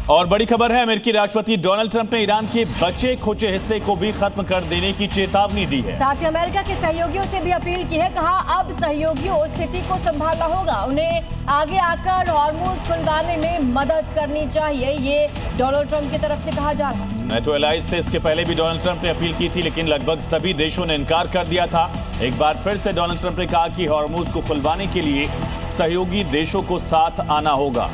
और बड़ी खबर है, अमेरिकी राष्ट्रपति डोनाल्ड ट्रंप ने ईरान के बचे खुचे हिस्से को भी खत्म कर देने की चेतावनी दी है। साथ ही अमेरिका के सहयोगियों से भी अपील की है। कहा अब सहयोगियों स्थिति को संभालना होगा, उन्हें आगे आकर हॉर्मुज़ खुलवाने में मदद करनी चाहिए। ये डोनाल्ड ट्रंप की तरफ से कहा जा रहा है। नेटो एलाइज से इसके पहले भी डोनाल्ड ट्रंप ने अपील की थी, लेकिन लगभग सभी देशों ने इनकार कर दिया था। एक बार फिर से डोनाल्ड ट्रंप ने कहा कि हॉर्मुज़ को खुलवाने के लिए सहयोगी देशों को साथ आना होगा।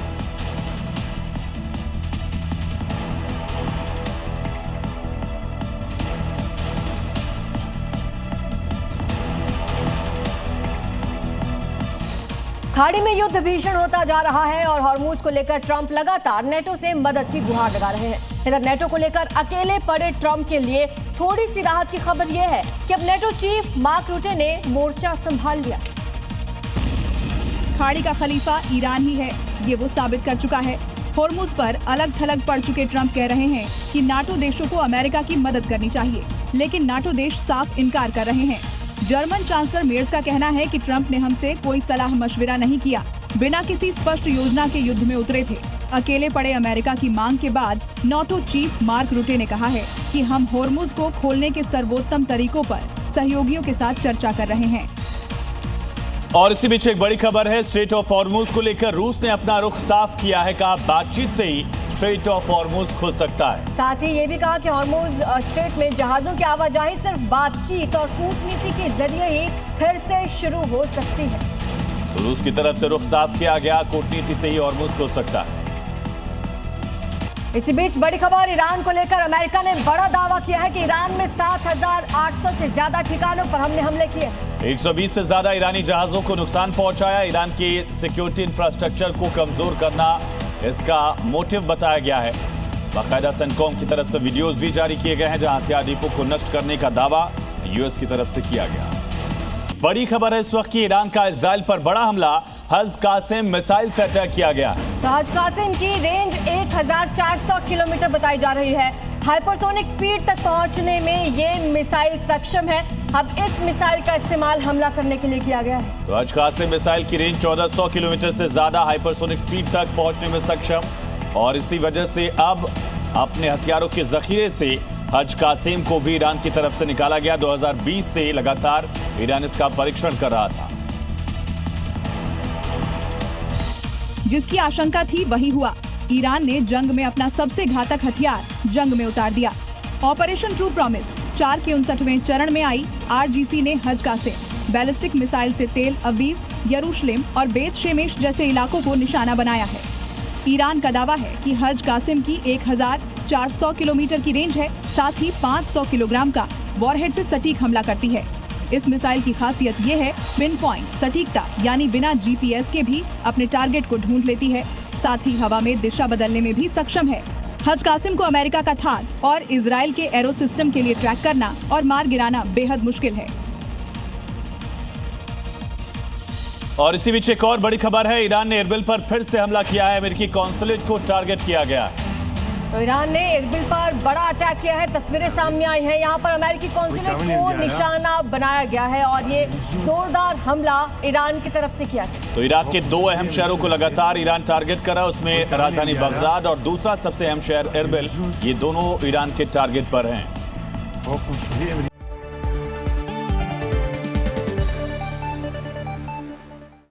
खाड़ी में युद्ध भीषण होता जा रहा है और हॉर्मुज़ को लेकर ट्रंप लगातार नेटो से मदद की गुहार लगा रहे हैं। इधर नेटो को लेकर अकेले पड़े ट्रंप के लिए थोड़ी सी राहत की खबर यह है कि अब नेटो चीफ मार्क रूटे ने मोर्चा संभाल लिया। खाड़ी का खलीफा ईरान ही है, ये वो साबित कर चुका है। हॉर्मुज़ पर अलग थलग पड़ चुके ट्रंप कह रहे हैं कि नाटो देशों को अमेरिका की मदद करनी चाहिए, लेकिन नाटो देश साफ इनकार कर रहे हैं। जर्मन चांसलर मेर्स का कहना है कि ट्रंप ने हमसे कोई सलाह मशविरा नहीं किया, बिना किसी स्पष्ट योजना के युद्ध में उतरे थे। अकेले पड़े अमेरिका की मांग के बाद नाटो चीफ मार्क रूटे ने कहा है कि हम हॉर्मुज़ को खोलने के सर्वोत्तम तरीकों पर सहयोगियों के साथ चर्चा कर रहे हैं। और इसी बीच एक बड़ी खबर है, स्ट्रेट ऑफ हॉर्मुज़ को लेकर रूस ने अपना रुख साफ किया है। कहा बातचीत से ही स्ट्रेट ऑफ हॉर्मुज़ खुल सकता है। साथ ही ये भी कहा कि हॉर्मुज़ स्ट्रेट में जहाजों की आवाजाही सिर्फ बातचीत और कूटनीति के जरिए ही फिर से शुरू हो सकती है। तो रूस की तरफ से रुख साफ किया गया, कूटनीति से ही हॉर्मुज़ खुल सकता है। इसी बीच बड़ी खबर, ईरान को लेकर अमेरिका ने बड़ा दावा किया है कि ईरान में 7,800 से ज्यादा ठिकानों पर हमने हमले किए। 120 से ज्यादा ईरानी जहाजों को नुकसान पहुंचाया। ईरान की सिक्योरिटी इंफ्रास्ट्रक्चर को कमजोर करना इसका मोटिव बताया गया है। बाकायदा सेंटकॉम की तरफ से वीडियोस भी जारी किए गए हैं, जहां हथियार डिपो को नष्ट करने का दावा यूएस की तरफ से किया गया। बड़ी खबर है इस वक्त की, ईरान का इजराइल पर बड़ा हमला, हज कासिम मिसाइल से अटैक किया गया। तो हज कासिम की रेंज 1400 किलोमीटर बताई जा रही है। हाइपरसोनिक स्पीड तक पहुंचने में ये मिसाइल सक्षम है। अब इस मिसाइल का इस्तेमाल हमला करने के लिए किया गया है। तो हज कासिम मिसाइल की रेंज 1400 किलोमीटर से ज्यादा हाइपरसोनिक स्पीड तक पहुंचने में सक्षम, और इसी वजह से अब अपने हथियारों के जखीरे से हज कासिम को भी ईरान की तरफ से निकाला गया। 2020 से लगातार ईरान इसका परीक्षण कर रहा था। जिसकी आशंका थी वही हुआ। ईरान ने जंग में अपना सबसे घातक हथियार जंग में उतार दिया। ऑपरेशन ट्रू प्रॉमिस 4 के 59वें चरण में आई आरजीसी ने हज कासिम बैलिस्टिक मिसाइल से तेल अवीव, यरूशलेम और बेत शेमेश जैसे इलाकों को निशाना बनाया है। ईरान का दावा है कि हज कासिम की 1400 किलोमीटर की रेंज है, साथ ही 500 किलोग्राम का वॉरहेड से सटीक हमला करती है। इस मिसाइल की खासियत ये है, पिन पॉइंट सटीकता, यानी बिना जीपीएस के भी अपने टारगेट को ढूंढ लेती है, साथ ही हवा में दिशा बदलने में भी सक्षम है। हज कासिम को अमेरिका का थार और इजराइल के एरो सिस्टम के लिए ट्रैक करना और मार गिराना बेहद मुश्किल है। और इसी बीच एक और बड़ी खबर है, ईरान ने एरबिल पर फिर से हमला किया है। अमेरिकी कॉन्सुलेट को टारगेट किया गया। तो ईरान ने एरबिल पर बड़ा अटैक किया है। तस्वीरें सामने आई हैं, यहाँ पर अमेरिकी कॉन्सुलेट को निशाना बनाया गया है और ये जोरदार हमला ईरान की तरफ से किया गया। तो इराक के 2 अहम शहरों को लगातार ईरान टारगेट कर रहा है, उसमें राजधानी बगदाद और दूसरा सबसे अहम शहर एरबिल, ये दोनों ईरान के टारगेट पर हैं।